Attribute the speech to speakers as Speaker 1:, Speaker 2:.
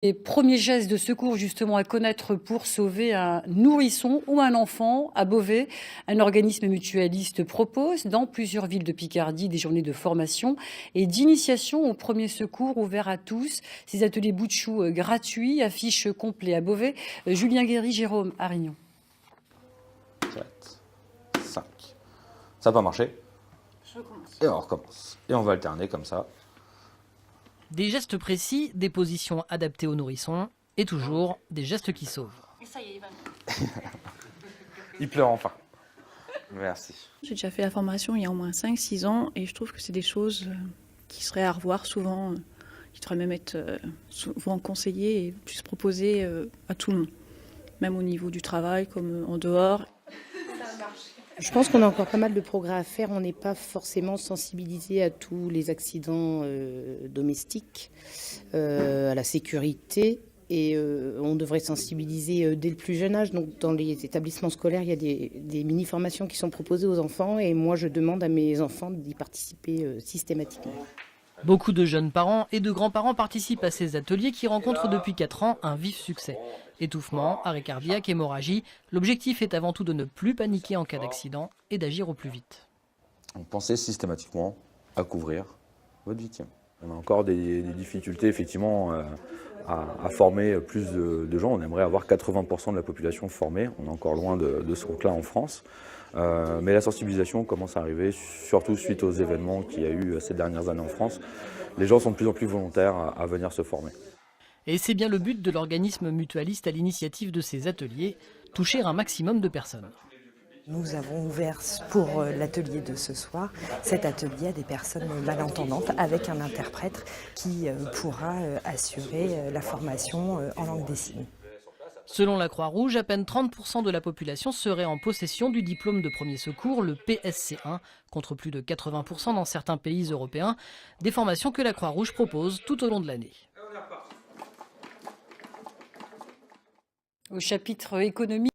Speaker 1: Les premiers gestes de secours justement à connaître pour sauver un nourrisson ou un enfant à Beauvais. Un organisme mutualiste propose dans plusieurs villes de Picardie des journées de formation et d'initiation aux premiers secours ouverts à tous. Ces ateliers bout de chou gratuits, affiches complets à Beauvais. Julien Guéry, Jérôme Arignon.
Speaker 2: 4, 5. Ça n'a pas marché.
Speaker 3: Je recommence.
Speaker 2: Et on recommence. Et on va alterner comme ça.
Speaker 4: Des gestes précis, des positions adaptées aux nourrissons et toujours des gestes qui sauvent.
Speaker 3: Et ça y est, il va.
Speaker 2: Il pleure enfin. Merci.
Speaker 5: J'ai déjà fait la formation il y a au moins 5-6 ans et je trouve que c'est des choses qui seraient à revoir souvent, qui devraient même être souvent conseillées et plus proposées à tout le monde, même au niveau du travail comme en dehors.
Speaker 6: Je pense qu'on a encore pas mal de progrès à faire. On n'est pas forcément sensibilisé à tous les accidents domestiques, à la sécurité. Et on devrait sensibiliser dès le plus jeune âge. Donc dans les établissements scolaires, il y a des mini-formations qui sont proposées aux enfants. Et moi, je demande à mes enfants d'y participer systématiquement.
Speaker 4: Beaucoup de jeunes parents et de grands-parents participent à ces ateliers qui rencontrent depuis 4 ans un vif succès. Étouffement, arrêt cardiaque, hémorragie. L'objectif est avant tout de ne plus paniquer en cas d'accident et d'agir au plus vite.
Speaker 2: On pensait systématiquement à couvrir votre victime. On a encore des difficultés effectivement à former plus de gens. On aimerait avoir 80% de la population formée. On est encore loin de ce compte-là en France. Mais la sensibilisation commence à arriver, surtout suite aux événements qu'il y a eu ces dernières années en France. Les gens sont de plus en plus volontaires à venir se former.
Speaker 4: Et c'est bien le but de l'organisme mutualiste à l'initiative de ces ateliers, toucher un maximum de personnes.
Speaker 7: Nous avons ouvert pour l'atelier de ce soir, cet atelier à des personnes malentendantes avec un interprète qui pourra assurer la formation en langue des signes.
Speaker 4: Selon la Croix-Rouge, à peine 30% de la population serait en possession du diplôme de premier secours, le PSC1, contre plus de 80% dans certains pays européens, des formations que la Croix-Rouge propose tout au long de l'année.
Speaker 1: Au chapitre économie.